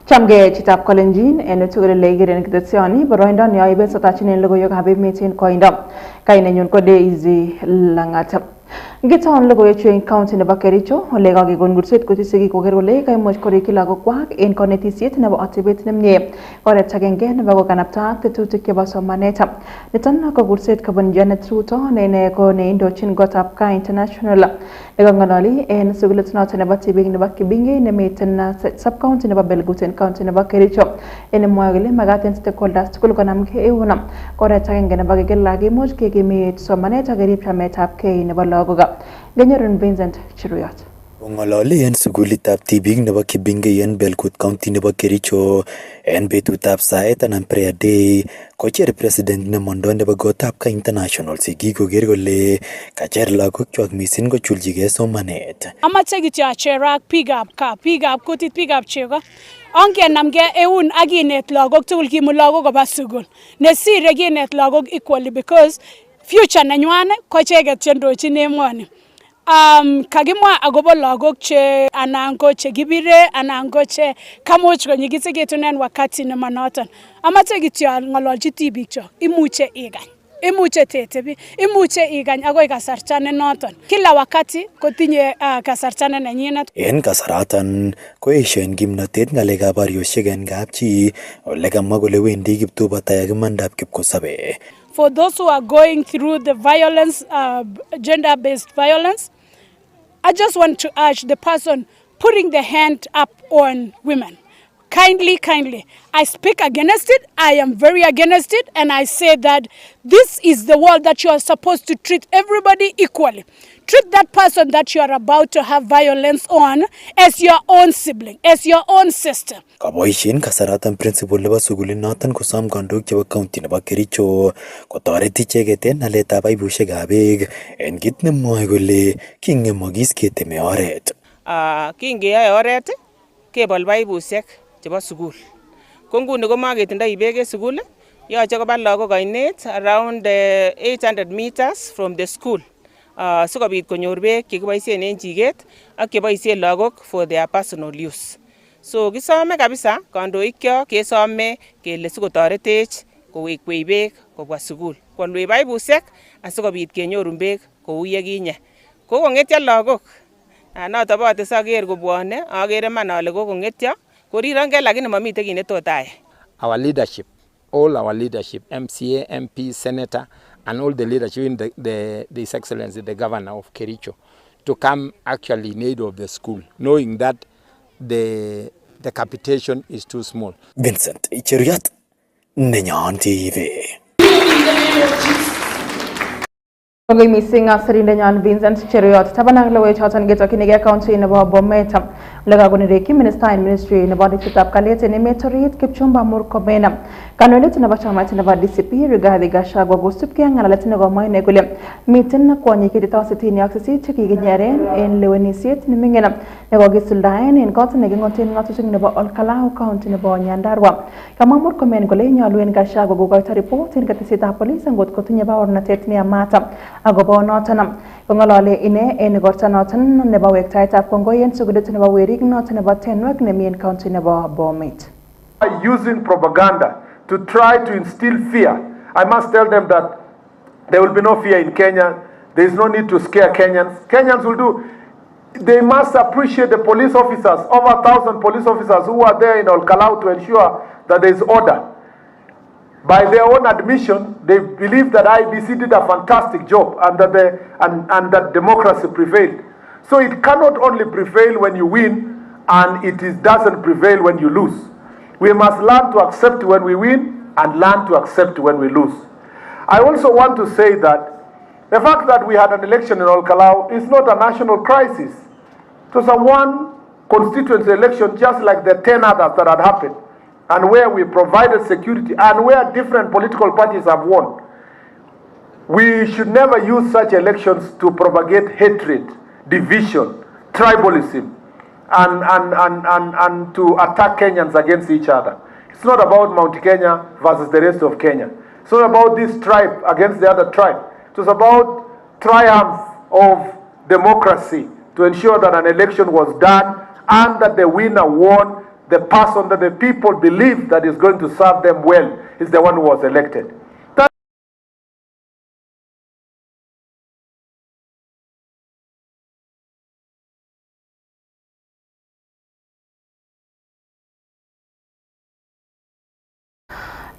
Chamge chitab Kalenjin en tugul legeren kitatsioni boroindo ne aibe satachinen logoiywekab emet en koindo. Nenyon ko Daisy Langat. Ngiton logoiwek en county nebo Kericho ole kakekon kurset kotisiki koker kole kaimuch koriki lagokwak en konetisiet nebo atebet nemie. Oret agenge nebo kokanapta tetutik chebo somanet. Niton ko kurset kobun Janet Ruto ne ko neindochin gotab Gaa International. Nekang'ololi en sukulit noton nebo tibik nebo Kibinge nemiten sub-county nebo Belgut en county nebo Kericho. En mwoe kole magat en stakeholders tugul konamgei eun. Oret agenge nebo kekel kimuch kekimit somanet ak kerib chametabgei nebo lagok. Nenyon Vincent Chiruyot. Ng'ololi en sukulitab tibik nebo Kibinge en Belgut County nebo Kericho en betutab saet anan prayer day kocher president nemondo nebo gotab Gaa International sigik koker kole kacher lagokwak missing kochulchigei somanet. Amache kityo acher ak biikab gaa, biikab kutit, biikab chego. Ongenamgei eun ak kinet lagok tugul kimut lagok koba sukul. Nesire kinet lagok equally because future nenywan ko icheket chendochin emoni. Kakimwa agobo lagok che anan ko che kibire anan ko che kamuch konyigisegitun en wakati nemanoton. Amache kityo ng'ololchi tibikyok, imuche igany. Imuche tetebi, imuche igany agoi kasarta ne noton. Kila wakati kotinye kasarta ne nenyinet. En kasaratan koesio en kimnotet ng'alekab barioshek en kapchi ole kamwa kole wendi kiptubatai ak imandab kipkosobe. For those who are going through the violence, gender-based violence, I just want to urge the person putting the hand up on women. Kindly, I speak against it. I am very against it. And I say that this is the world that you are supposed to treat everybody equally. Treat that person that you are about to have violence on as your own sibling, as your own sister. Kaboisien kasaratan principal nebo sukulit noton kosom kandoik chebo county nebo Kericho kotoret icheket en naletab paipushekab beek en kit nemwoe kole king'emokis keteme oret. Kingeyoe oret kebol paipushek chebo sukul. Ko nguni komaketindoi beek en sukul, yoche koba lagok oinet around 800 meters from the school. Sikobit konyor beek chekiboisien en chiket ak cheboisien lagok for their personal use. So kisome kabisa kandoikyok kesome kele sikotoretech kowekwech beek kobwa sukul. Kwolwech paipushek asikobit kenyorun beek kou yekinye. Kokong'etyo lagok. Noto bote saker kobwone akere man ale kokong'etyo. Korirongei lakini mamite kit netot ayai. Our leadership, all our leadership, MCA, MP, Senator, and all the leadership in His Excellency, the Governor of Kericho, to come actually in aid of the school, knowing that the capitation is too small. Vincent Chiruyot, Nenyon TV. Kongoi missing Nenyon Vincent Chiruyot. Tabanang logoiwek choton ketokyinigei county nebo Bomet. Ole kakonereki minister in ministry nebo ripsetab kalyet en emet orit Kipchumba Murkomen. Kandoindet nebo chamait nebo DCP Rigathi Gachagua kosubkei ak ng'alalet nekomwa ine kole miten kwonyik 68 chekikinyeren en lewenisiet neming'in nekokisuldaen en kot neking'oten ng'atutik nebo Olkalau county nebo Nyandarua. Kamwa Murkomen kole nyolu en Gachagua kokoito report en ketesietab polis ngot kotinye baornatet neyamat agobo noton. Kong'olole ine en igorta noton nebo wektaetab kongoi en sukulit nebo werik noton nebo Tenwek nemi en county nebo Bomet. Using propaganda to try to instill fear, I must tell them that there will be no fear in Kenya. There is no need to scare Kenyans. Kenyans will do. They must appreciate the police officers, over 1,000 police officers who are there in Olkalau to ensure that there is order. By their own admission, they believe that IBC did a fantastic job and that democracy prevailed. So it cannot only prevail when you win, and doesn't prevail when you lose. We must learn to accept when we win and learn to accept when we lose. I also want to say that the fact that we had an election in Olkalau is not a national crisis. It was a one constituency election just like the 10 others that had happened, and where we provided security and where different political parties have won. We should never use such elections to propagate hatred, division, tribalism, and to attack Kenyans against each other. It's not about Mount Kenya versus the rest of Kenya. It's not about this tribe against the other tribe. It was about triumph of democracy to ensure that an election was done and that the winner won the person that the people believe that is going to serve them well is the one who was elected.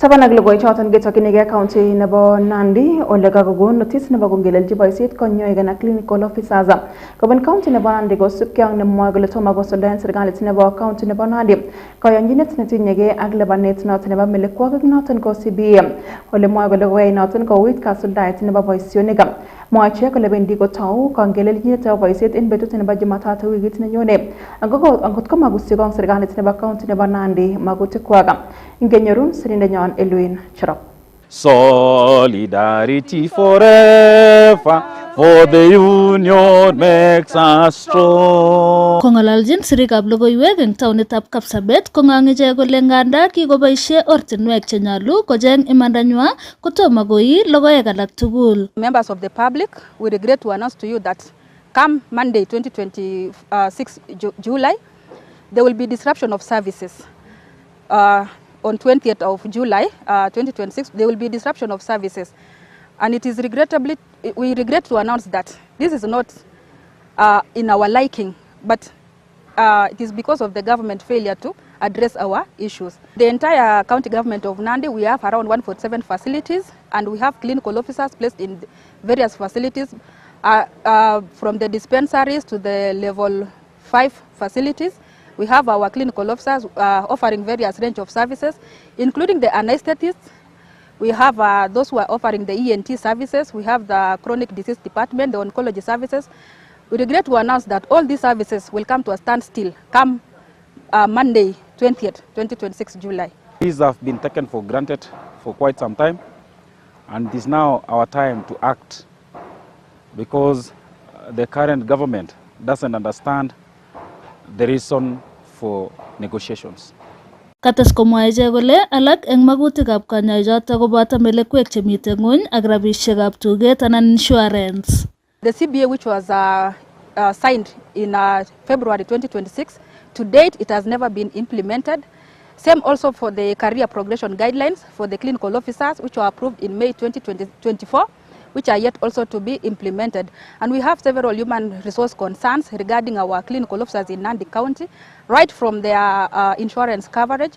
Tabanag logoy choton Getokinige County nebo Nandi ole kagogon notice nebo kongelelji boisiet konyoe gana clinical officers kobun county nebo Nandi kosubkyang nemwoe kole tomo kosuldaen serikalit nebo county nebo Nandi kayonjinet netinyege ak lipanet noton nebo melekwogik noton ko CBA ole mwoe kole koyai noton kouit kasuldaet nebo boisionik mwoe che kole bendi kotou kongeleljinet nebo boisiet en betut nebo Jumatatu wikit nenyone angot ko magusikong serikalit nebo county nebo Nandi magutikwak ingenyorun sirindenyon Elwin Cherop. Solidarity forever, for the union makes us strong. Kong'ololjin sirikab logoiywek eng taonitab Kapsabet kong'ang ichek kole nganda kikoboisie ortinwek chenyolu kocheng imandanywa kotomo koi logoek alak tugul. Members of the public, we regret to announce to you that come Monday 2026 July, there will be disruption of services. On 20th of July 2026, there will be disruption of services. And it is we regret to announce that this is not in our liking, but it is because of the government failure to address our issues. The entire county government of Nandi, we have around 147 facilities, and we have clinical officers placed in various facilities, from the dispensaries to the level 5 facilities. We have our clinical officers offering various range of services, including the anesthetists. We have those who are offering the ENT services. We have the chronic disease department, the oncology services. We regret to announce that all these services will come to a standstill come Monday, 20th, 2026 July. These have been taken for granted for quite some time, and it is now our time to act because the current government doesn't understand the reason for negotiations. Kates komwae ichek kole alak eng magutikab kanyoichoto koboto melekwek chemite ng'ony ak rabisiekab tuget anan insurance. The CBA, which was signed in February 2026, to date it has never been implemented. Same also for the career progression guidelines for the clinical officers, which were approved in May 2024, which are yet also to be implemented. And we have several human resource concerns regarding our clinical officers in Nandi County, right from their insurance coverage.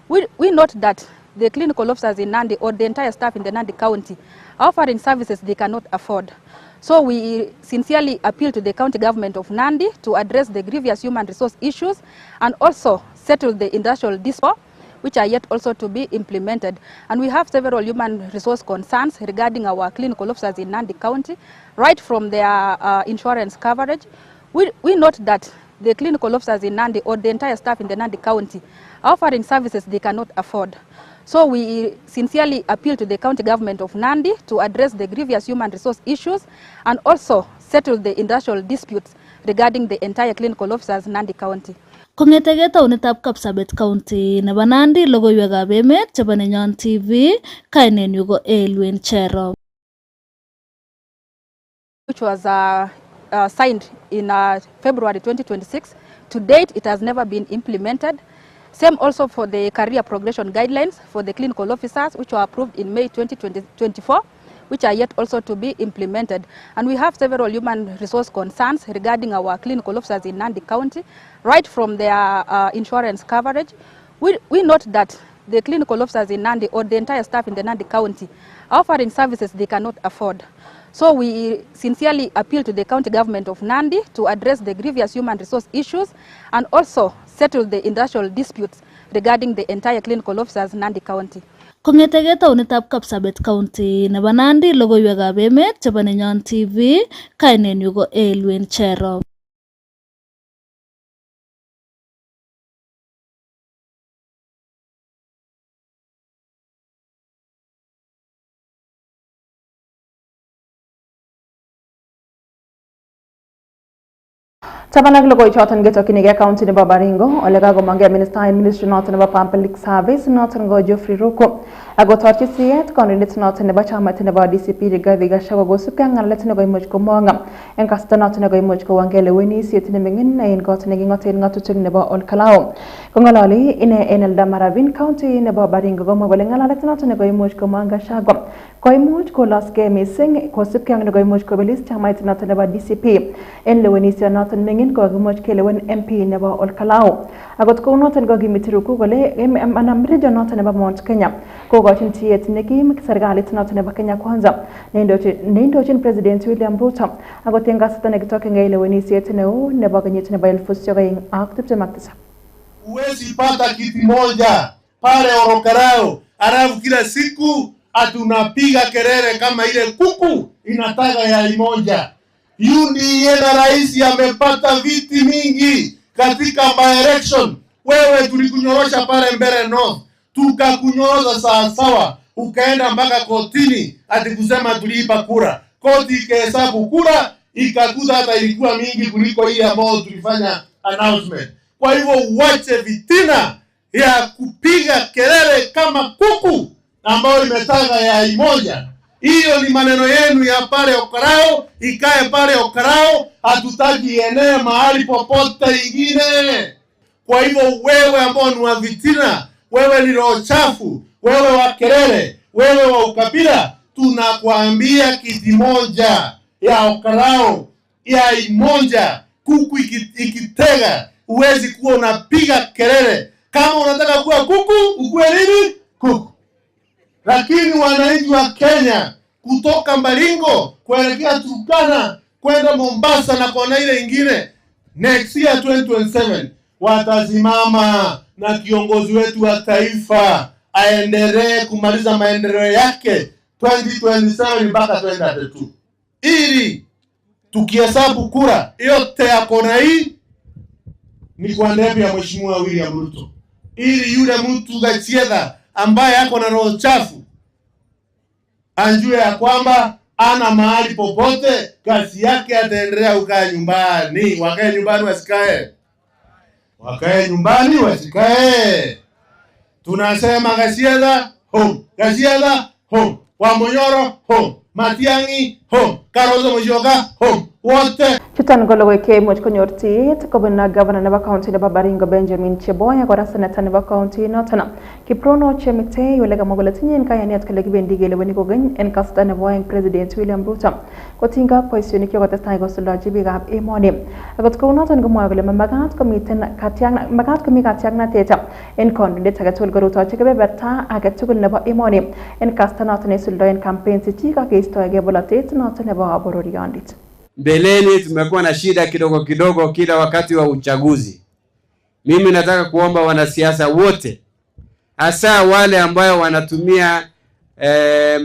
We note that the clinical officers in Nandi or the entire staff in the Nandi County are offering services they cannot afford. So we sincerely appeal to the county government of Nandi to address the grievous human resource issues and also settle the industrial dispute, which are yet also to be implemented. And we have several human resource concerns regarding our clinical officers in Nandi County, right from their insurance coverage. We note that the clinical officers in Nandi or the entire staff in the Nandi County are offering services they cannot afford. So we sincerely appeal to the county government of Nandi to address the grievous human resource issues and also settle the industrial disputes regarding the entire clinical officers in Nandi County. Kong'etege taonitab Kapsabet County nebo Nandi, logoiywekab emet chebo Nenyon TV, kainenyu ko Elwin Cherop. Which was signed in February 2026. To date, it has never been implemented. Same also for the career progression guidelines for the clinical officers, which were approved in May 2024, which are yet also to be implemented. And we have several human resource concerns regarding our clinical officers in Nandi County, right from their insurance coverage. We note that the clinical officers in Nandi or the entire staff in the Nandi County are offering services they cannot afford. So we sincerely appeal to the county government of Nandi to address the grievous human resource issues and also settle the industrial disputes regarding the entire clinical officers in Nandi County. Kong'etege taonitab Kapsabet County nebo Nandi, logoiywekab emet chebo Nenyon TV, kainenyu ko Elwin Cherop. Tabanag logoy choton getokinige county nebo Baringo ole kagomange minister in ministry noton nebo public service noton go Geoffrey Ruko ago torchi siyet konrinit noton nebo chamait nebo DCP Rigathi Gachagua gosubke ngalalet nebo imuch komonga en kasta noton nebo imuch kowangele wenisiet nemingin en got nekingoten ngatutik nebo Olkalao kongololi ine en Eldoret county nebo Baringo komwa kole ngalalet noton nebo imuch komonga Gachagua koimuch koloske mising kosubke nebo imuch kobelis chamait noton nebo DCP en lewenisiet noton mingin ko kimuch kelewen MP nebo Olkalao agot ko noton ko kimiti Ruku kole manam region noton nebo Mount Kenya ko gochin tiet nekim serikalit noton nebo Kenya Kwanza neindochin President William Ruto agot en kasarta nekitokenge lewenisiet neo nebo kenyit nebo 2027. Huwezi pata kiti moja pale Olkalao alafu kila siku atunapiga kelele kama ile kuku inataka yai moja. UDA na rais amepata viti mingi katika by-election. Wewe tulikunyorosha pale mbele North, tukakunyorosha sawa, ukaenda mpaka kotini ati kusema tuliipa kura. Koti ikahesabu kura, ikakuta hata ilikuwa mingi kuliko ile ambayo tulifanya announcement. Kwa hivyo uache vitina ya kupiga kelele kama kuku ambayo imetanga yai moja. Hiyo ni maneno yenu ya pale Olkalao, ikae pale Olkalao, hatutaki eneo mahali popote ingine. Kwa hivyo wewe ambao ni wa vitina, wewe ni roho chafu, wewe wa kelele, wewe wa ukabila, tunakuambia kiti moja ya Olkalao, yai moja, kuku ikitega, uwezi kuwa unapiga kelele. Kama unataka kuwa kuku, ukue nini? Kuku. Lakini wananchi wa Kenya kutoka Baringo kuelekea Turkana kwenda Mombasa na kona ile ingine next year 2027 watasimama na kiongozi wetu wa taifa aendelee kumaliza maendeleo yake 2027 mpaka 2032. Ili tukihesabu kura yote ya kona hii ni kwa debe ya Mheshimiwa William Ruto. Ili yule mtu Gachagua ambaye yako na roho chafu anjue ya kwamba ana mahali popote, kazi yake ataendelea kukaa nyumbani. Wakae nyumbani wasikae. Wakae nyumbani wasikae. Tunasema Gachagua home, Gachagua home, Wamonyoro home, Matiang'i home, Kalonzo Musyoka home. Wote chuton ko logoiwek cheimuch konyor tiet kobun governor nebo county nebo Baringo Benjamin Cheboy ak kora senator nebo county noton Kiprono Chemitei ole kamwa kole tinyen kayanet kole kibendi keleweni kokeny en kasarta nebo oeng President William Ruto kotinygei ak boisionik chekotestai kosuldachi biikab emoni. Akot kou noton komwoe kole makat komi katyaknatet en kandoindet agetugul korutochi kebeberta agetugul nebo emoni en kasarta noton neisuldoen campaigns chik ak keistoegei bolotet noton nebo bororiondit. Mbeleni tumekuwa na shida kidogo kidogo kila wakati wa uchaguzi. Mimi nataka kuomba wanasiasa wote, hasa wale ambao wanatumia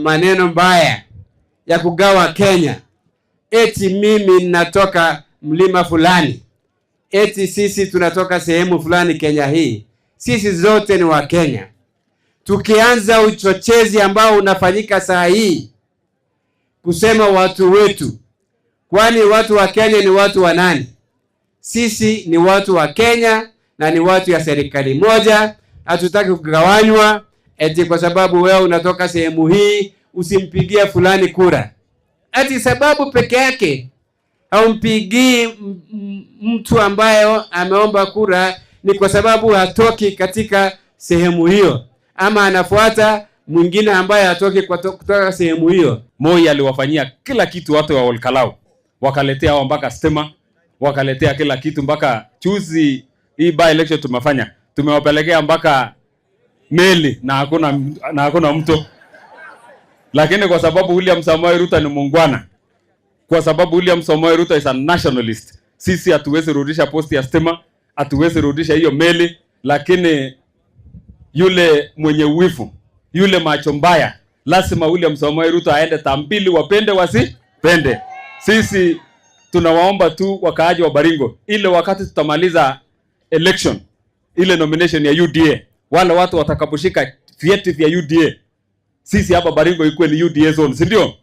maneno mbaya ya kugawa Kenya. Eti mimi natoka mlima fulani, eti sisi tunatoka sehemu fulani Kenya hii. Sisi zote ni wa Kenya. Tukianza uchochezi ambao unafanyika saa hii kusema watu wetu, kwani watu wa Kenya ni watu wa nani? Sisi ni watu wa Kenya na ni watu ya serikali moja. Hatutaki kugawanywa eti kwa sababu wewe unatoka sehemu hii usimpigie fulani kura. Ati sababu peke yake haumpigii mtu ambaye ameomba kura ni kwa sababu hatoki katika sehemu hiyo, ama anafuata mwingine ambaye hatoki kutoka sehemu hiyo. Moi aliwafanyia kila kitu watu wa Olkalao. Wakaletea hao mpaka stima, wakaletea kila kitu mpaka chuzi hii by election tumefanya. Tumewapelekea mpaka meli na hakuna mto. Lakini kwa sababu William Samoei Ruto ni muungwana, kwa sababu William Samoei Ruto is a nationalist, sisi hatuwezi rudisha posti ya stima, hatuwezi rudisha hiyo meli. Lakini yule mwenye uwifu, yule macho mbaya, lazima William Samoei Ruto aende tambili, wapende wasipende. Sisi tunawaomba tu wakaaji wa Baringo, ile wakati tutamaliza election, ile nomination ya UDA, wale watu watakaposhika vyeti vya UDA, sisi hapa Baringo ikuwe ni UDA zone, si ndio?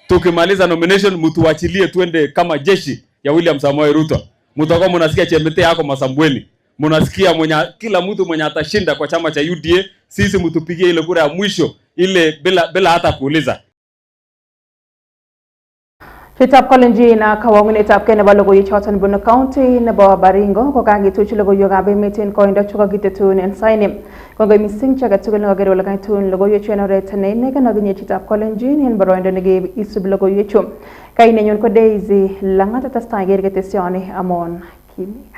Tukimaliza nomination mtuachilie tuende kama jeshi ya William Samoei Ruto. mtakuwa mnasikia Chemete yako Masambweni, mnasikia kila mtu mwenye atashinda kwa chama cha UDA, sisi mtupigie ile kura ya mwisho ile bila hata kuuliza. Chitap Kalenjin na kawangunetab ke nebo logoiwechoton bunu county nebo Baringo ko kakituch logoiywekab emet en koindo chekokitutun en saini. Kongoi missing chi agetugul nekoker kole kaitun logoiwechu en oret neineken akinye Chitap Kalenjin en boroindo nekeisub logoiwechu. Kainenyon ko Daisy Langat, testai iker ketesioni Amon Kimii.